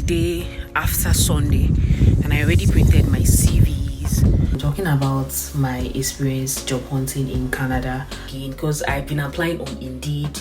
the day after Sunday, and I already printed my CVs. I'm talking about my experience job hunting in Canada again, because I've been applying on Indeed.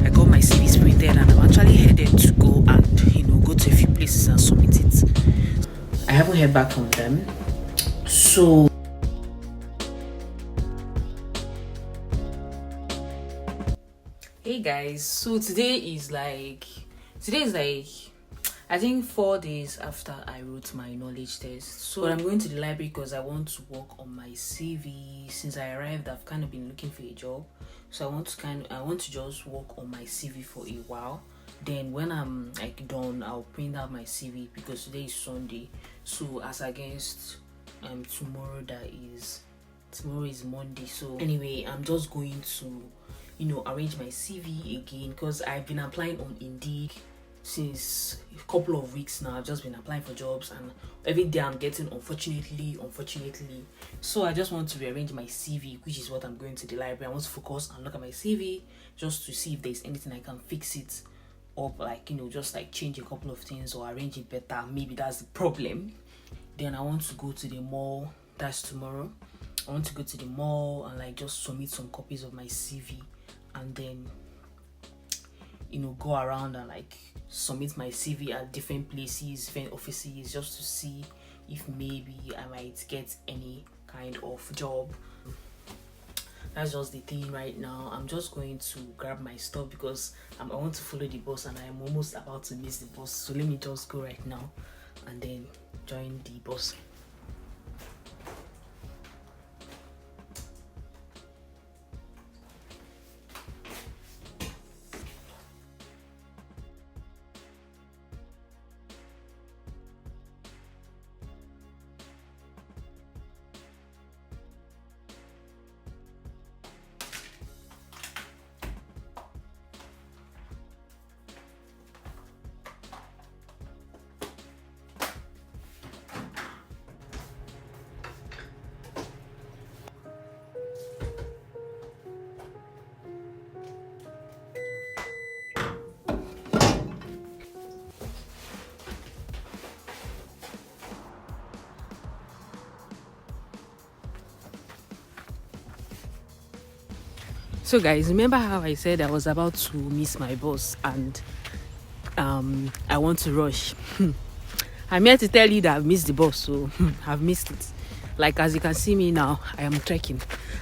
I got my CVs printed and I'm actually headed to go and go to a few places and submit it. I haven't heard back from them, so hey guys, so today is like I think 4 days after I wrote my knowledge test. So I'm going to the library because I want to work on my CV. Since I arrived, I've kind of been looking for a job, so I want to just work on my CV for a while. Then when I'm done, I'll print out my CV because today is Sunday. So as against tomorrow is Monday. So anyway, I'm just going to arrange my CV again because I've been applying on Indeed since a couple of weeks now. I've just been applying for jobs and every day I'm getting unfortunately. So I just want to rearrange my CV, which is what I'm going to the library. I want to focus and look at my CV just to see if there's anything I can fix it up, just change a couple of things or arrange it better. Maybe that's the problem. Then I want to go to the mall. That's tomorrow. I want to go to the mall and just submit some copies of my CV, and then go around and submit my CV at different places, different offices, just to see if maybe I might get any kind of job. That's just the thing right now. I'm just going to grab my stuff because I want to follow the bus and I'm almost about to miss the bus. So let me just go right now and then join the bus. So guys, remember how I said I was about to miss my bus and I want to rush? I'm here to tell you that I've missed the bus, so I've missed it. As you can see me now, I am trekking.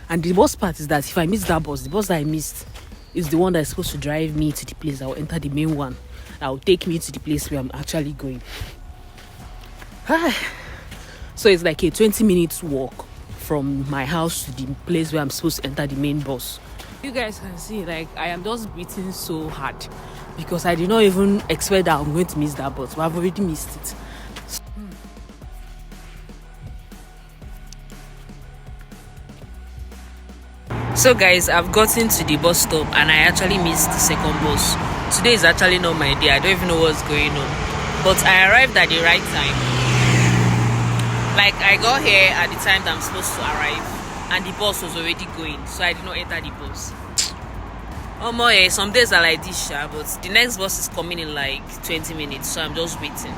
And the worst part is that if I miss that bus, the bus that I missed is the one that is supposed to drive me to the place. I will enter the main one that will take me to the place where I'm actually going. So it's like a 20 minutes walk from my house to the place where I'm supposed to enter the main bus. You guys can see I am just breathing so hard because I did not even expect that I'm going to miss that bus, but I've already missed it. So guys, I've gotten to the bus stop and I actually missed the second bus. Today is actually not my day. I don't even know what's going on, but I arrived at the right time. I got here at the time that I'm supposed to arrive and the bus was already going, so I did not enter the bus. Some days are like this, but the next bus is coming in 20 minutes, so I'm just waiting.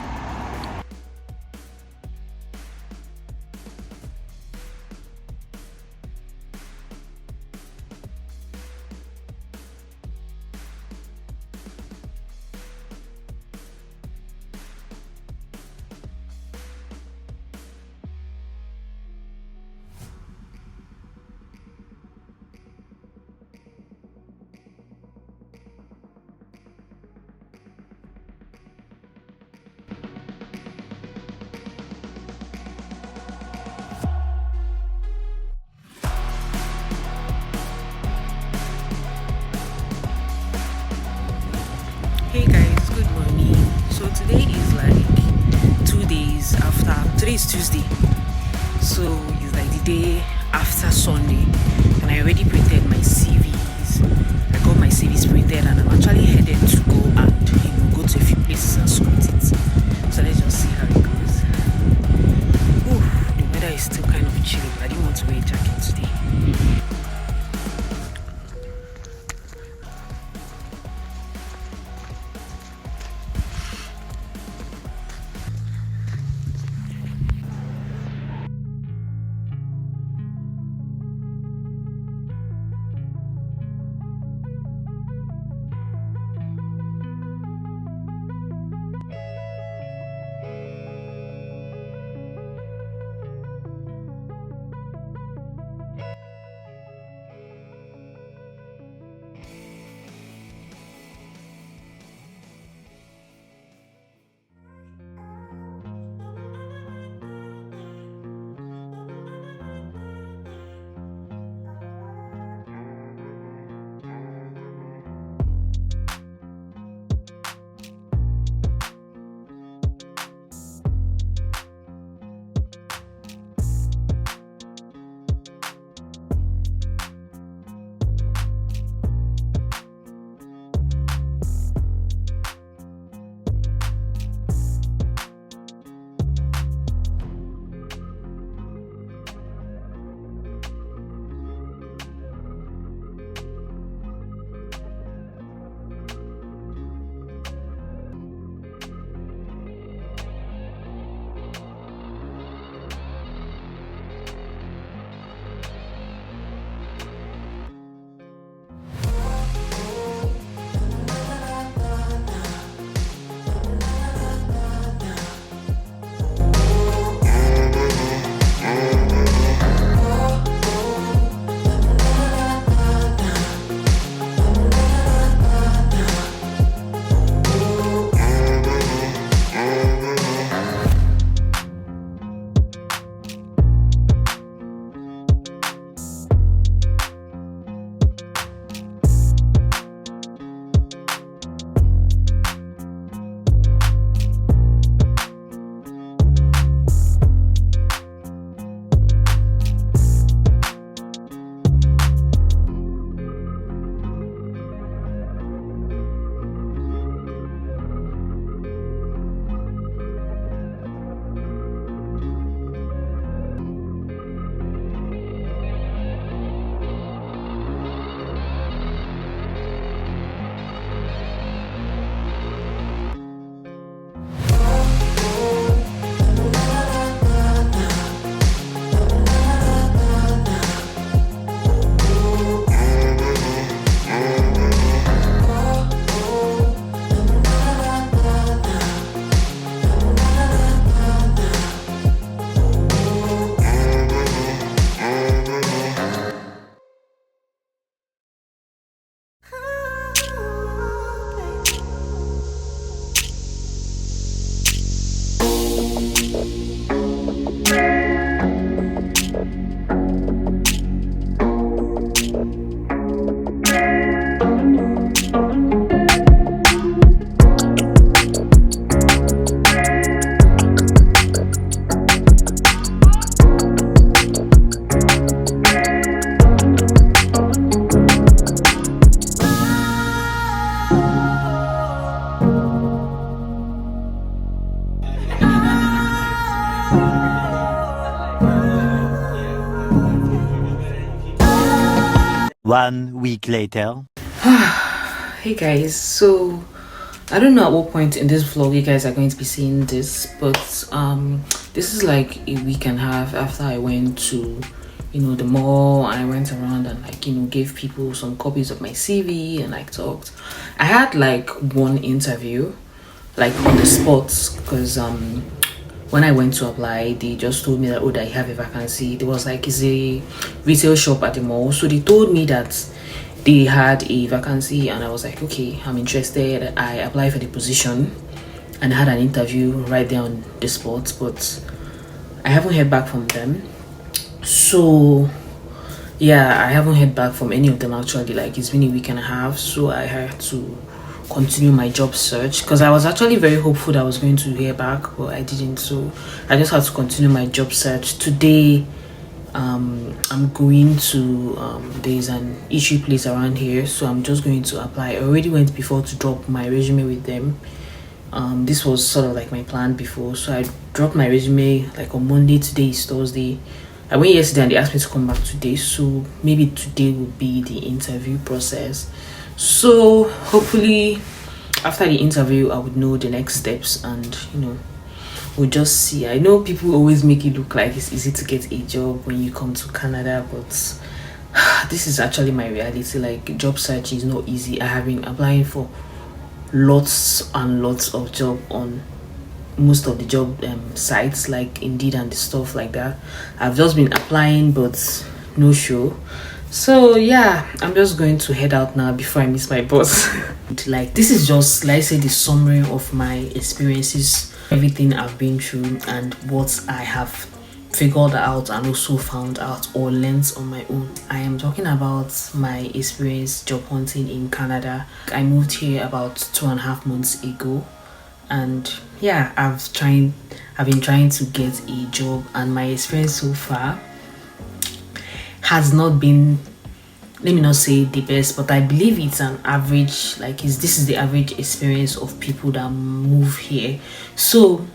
Hey guys, good morning. So today is 2 days after. Today is Tuesday, so it's the day after Sunday, and I already printed my CVs. I got my CVs printed and I'm actually headed to go and go to a few places and submit it. So let's just see how it goes. The weather is still kind of 1 week later. Hey guys, so I don't know at what point in this vlog you guys are going to be seeing this, but this is like a week and a half after I went to the mall. I went around and gave people some copies of my CV and talked. I had like one interview like on the spot, because when I went to apply, they just told me that, oh, that I have a vacancy. There was like, it's a retail shop at the mall, so they told me that they had a vacancy, and I was like, okay, I'm interested. I applied for the position and I had an interview right there on the spot, but I haven't heard back from them. So yeah, I haven't heard back from any of them actually. Like, it's been a week and a half, so I had to continue my job search, because I was actually very hopeful that I was going to hear back, but I didn't. So I just had to continue my job search. Today I'm going to there's an issue place around here, so I'm just going to apply. I already went before to drop my resume with them. This was sort of like my plan before, so I dropped my resume like on Monday. Today is Thursday. I went yesterday and they asked me to come back today, so maybe today will be the interview process. So hopefully after the interview I would know the next steps, and we'll just see. I know people always make it look like it's easy to get a job when you come to Canada, but this is actually my reality. Like, job search is not easy. I have been applying for lots and lots of job on most of the job sites like Indeed and the stuff like that. I've just been applying, but no show. So yeah, I'm just going to head out now before I miss my bus. Like, this is just, like I say, the summary of my experiences, everything I've been through, and what I have figured out and also found out or learned on my own. I am talking about my experience job hunting in Canada. I moved here about 2.5 months ago, and yeah, I've been trying to get a job, and my experience so far has not been, let me not say the best, but I believe it's an average. Like, this is the average experience of people that move here. So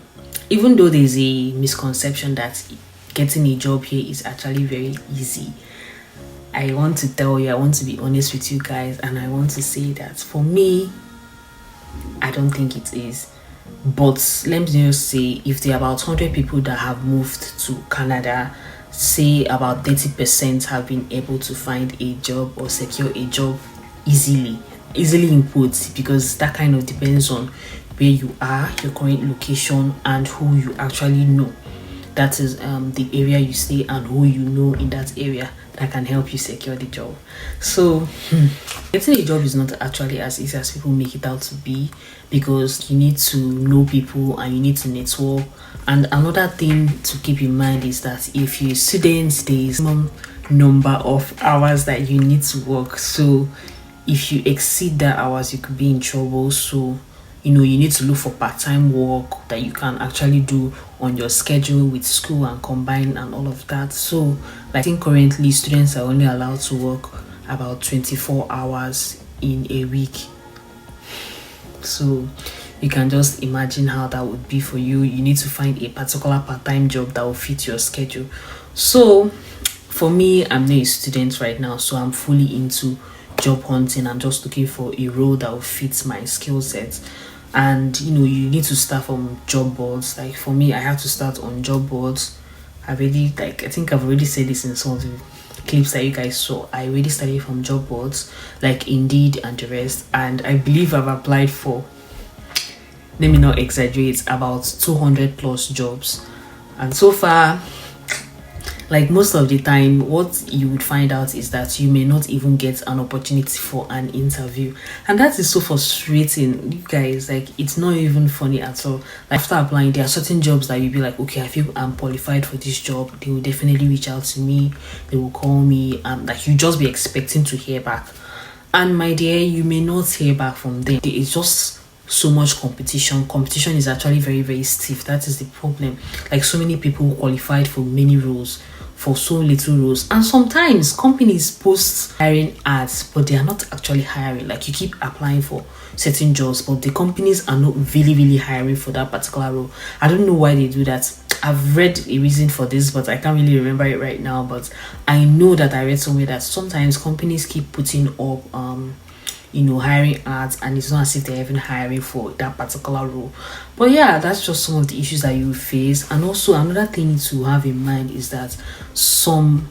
even though there's a misconception that getting a job here is actually very easy, I want to tell you, I want to be honest with you guys, and I want to say that for me, I don't think it is. But let me just say, if there are about 100 people that have moved to Canada, say about 30% have been able to find a job or secure a job easily in quotes, because that kind of depends on where you are, your current location, and who you actually know. That is the area you stay and who you know in that area that can help you secure the job. So getting a job is not actually as easy as people make it out to be, because you need to know people and you need to network. And another thing to keep in mind is that if you're a student, there is some number of hours that you need to work. So if you exceed that hours, you could be in trouble. So you need to look for part-time work that you can actually do on your schedule with school and combine and all of that. So I think currently students are only allowed to work about 24 hours in a week. So you can just imagine how that would be for you. You need to find a particular part-time job that will fit your schedule. So for me, I'm not a student right now, so I'm fully into job hunting. I'm just looking for a role that will fit my skill set. And you need to start from job boards. Like, for me, I have to start on job boards. I think I've already said this in some of the clips that you guys saw. I already started from job boards like Indeed and the rest, and I believe I've applied for, let me not exaggerate, about 200 plus jobs. And so far, like, most of the time, what you would find out is that you may not even get an opportunity for an interview, and that is so frustrating, you guys. Like, it's not even funny at all. Like, after applying, there are certain jobs that you'll be like, okay, I feel I'm qualified for this job. They will definitely reach out to me, they will call me, like, you just be expecting to hear back. And my dear, you may not hear back from them. There is just so much competition. Competition is actually very, very stiff. That is the problem. Like, so many people qualified for many roles for so little roles, and sometimes companies post hiring ads, but they are not actually hiring. Like, you keep applying for certain jobs, but the companies are not really hiring for that particular role. I don't know why they do that. I've read a reason for this, but I can't really remember it right now. But I know that I read somewhere that sometimes companies keep putting up hiring ads, and it's not as if they're even hiring for that particular role. But yeah, that's just some of the issues that you face. And also another thing to have in mind is that some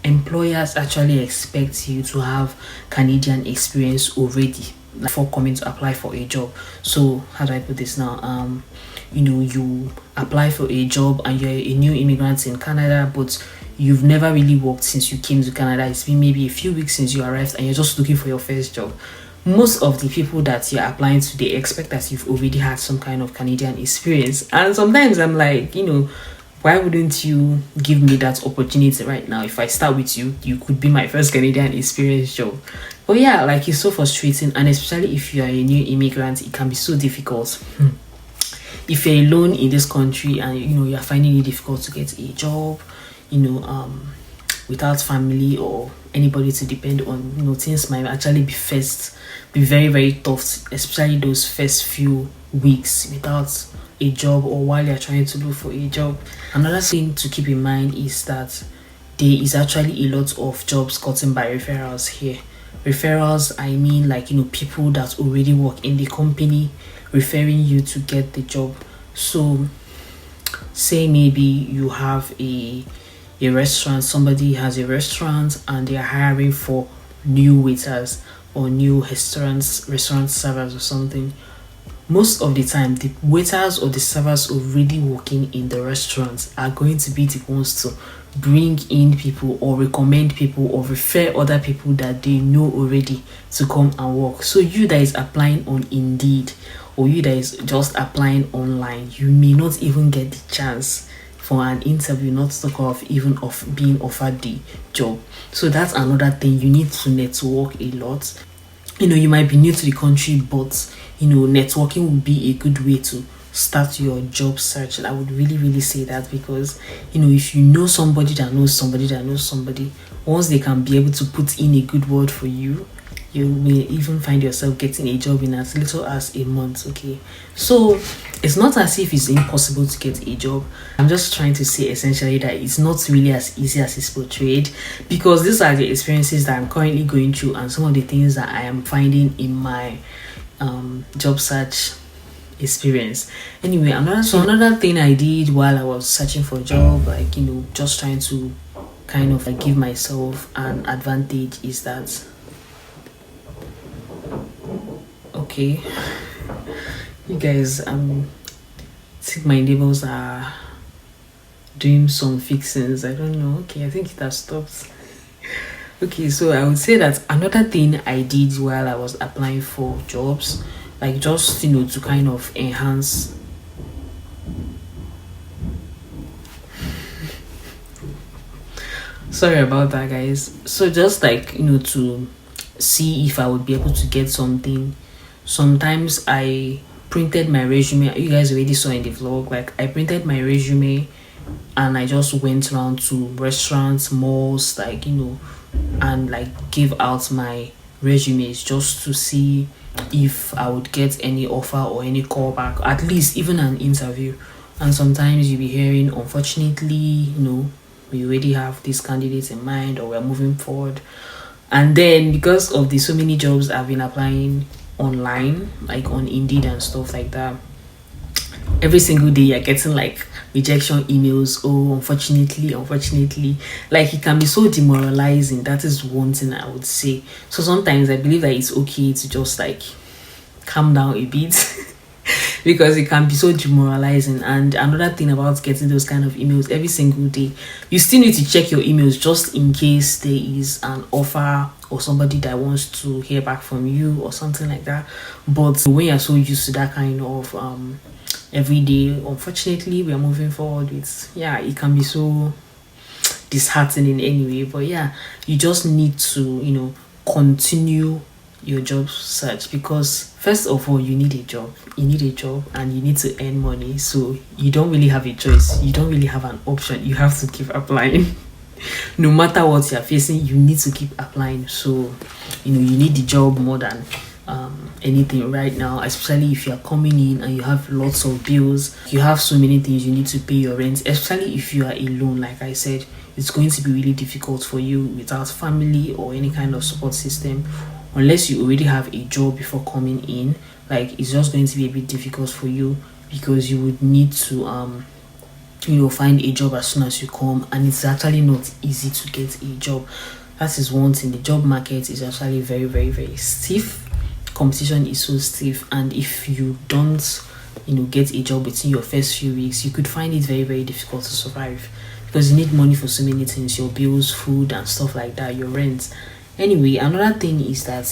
employers actually expect you to have Canadian experience already before coming to apply for a job. So how do I put this now? You apply for a job and you're a new immigrant in Canada, but you've never really worked since you came to Canada. It's been maybe a few weeks since you arrived and you're just looking for your first job. Most of the people that you're applying to, they expect that you've already had some kind of Canadian experience. And sometimes I'm like, why wouldn't you give me that opportunity right now? If I start with you, you could be my first Canadian experience job. But yeah, like, it's so frustrating, and especially if you're a new immigrant, it can be so difficult. If you're alone in this country and you're finding it difficult to get a job, without family or anybody to depend on, things might actually be very, very tough, especially those first few weeks without a job or while you're trying to look for a job. Another thing to keep in mind is that there is actually a lot of jobs gotten by referrals here. Referrals, I mean, like, people that already work in the company referring you to get the job. So say maybe you have a restaurant, somebody has a restaurant and they are hiring for new waiters or new restaurant servers or something. Most of the time, the waiters or the servers already working in the restaurant are going to be the ones to bring in people or recommend people or refer other people that they know already to come and work. So you that is applying on Indeed, or you that is just applying online, you may not even get the chance for an interview, not to talk of even of being offered the job. So that's another thing. You need to network a lot. You might be new to the country, but networking would be a good way to start your job search. And I would really, really say that, because if you know somebody that knows somebody that knows somebody, once they can be able to put in a good word for you, you may even find yourself getting a job in as little as a month. Okay, so it's not as if it's impossible to get a job. I'm just trying to say essentially that it's not really as easy as it's portrayed, because these are the experiences that I'm currently going through and some of the things that I am finding in my job search experience. Anyway, another thing I did while I was searching for a job, like, just trying to kind of like give myself an advantage, is that, okay, you guys, I think my neighbors are doing some fixings. I don't know. Okay, I think it has stopped. Okay, so I would say that another thing I did while I was applying for jobs, like, just to kind of enhance sorry about that, guys. So just like, to see if I would be able to get something. Sometimes I printed my resume. You guys already saw in the vlog, like, I printed my resume and I just went around to restaurants, malls, like, and like give out my resumes just to see if I would get any offer or any callback, at least even an interview. And sometimes you'll be hearing, unfortunately, we already have these candidates in mind, or we're moving forward. And then because of the so many jobs I've been applying online, like on Indeed and stuff like that, every single day you're getting like rejection emails. Oh, unfortunately, like, it can be so demoralizing. That is one thing I would say. So sometimes I believe that it's okay to just like calm down a bit because it can be so demoralizing. And another thing about getting those kind of emails every single day, you still need to check your emails just in case there is an offer or somebody that wants to hear back from you or something like that. But when you're so used to that kind of every day, unfortunately, we are moving forward with, it can be so disheartening anyway. But you just need to continue your job search, because first of all, you need a job and you need to earn money. So you don't really have a choice, you don't really have an option, you have to keep applying. No matter what you're facing, you need to keep applying. So you need the job more than anything right now, especially if you're coming in and you have lots of bills, you have so many things you need to pay your rent, especially if you are alone. Like I said, it's going to be really difficult for you without family or any kind of support system, unless you already have a job before coming in. Like, it's just going to be a bit difficult for you because you would need to find a job as soon as you come, and it's actually not easy to get a job. That is one thing. The job market is actually very, very, very stiff. Competition is so stiff, and if you don't get a job within your first few weeks, you could find it very, very difficult to survive, because you need money for so many things, your bills, food and stuff like that, your rent. Anyway, another thing is that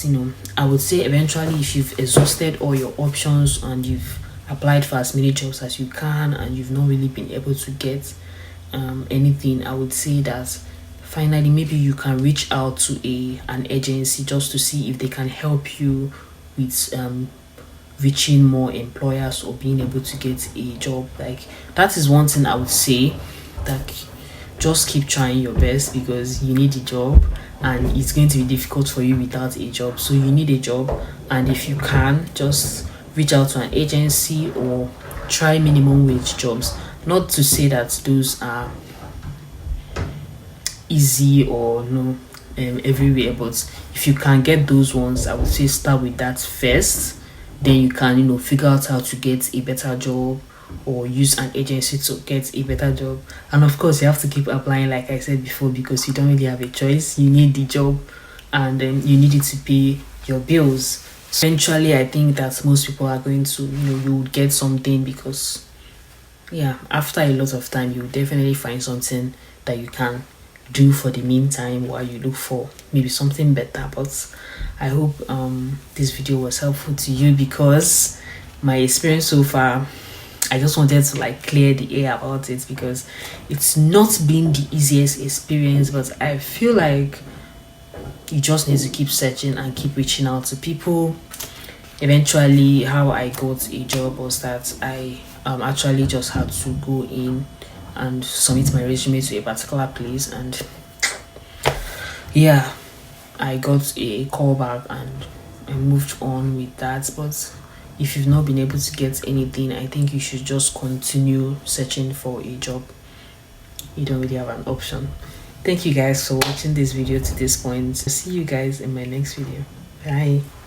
I would say eventually, if you've exhausted all your options and you've applied for as many jobs as you can and you've not really been able to get anything, I would say that finally maybe you can reach out to an agency just to see if they can help you with reaching more employers or being able to get a job. Like, that is one thing I would say, that just keep trying your best, because you need a job and it's going to be difficult for you without a job. So you need a job, and if you can, just reach out to an agency or try minimum wage jobs. Not to say that those are easy or no everywhere, but if you can get those ones, I would say start with that first. Then you can figure out how to get a better job or use an agency to get a better job. And of course, you have to keep applying, like I said before, because you don't really have a choice. You need the job, and then you need it to pay your bills. So eventually, I think that most people are going to you would get something, because after a lot of time, you will definitely find something that you can do for the meantime while you look for maybe something better. But I hope this video was helpful to you, because my experience so far, I just wanted to clear the air about it, because it's not been the easiest experience, but I feel like you just need to keep searching and keep reaching out to people. Eventually, how I got a job was that I actually just had to go in and submit my resume to a particular place, and I got a call back and I moved on with that. But if you've not been able to get anything, I think you should just continue searching for a job. You don't really have an option. Thank you guys for watching this video to this point. See you guys in my next video. Bye.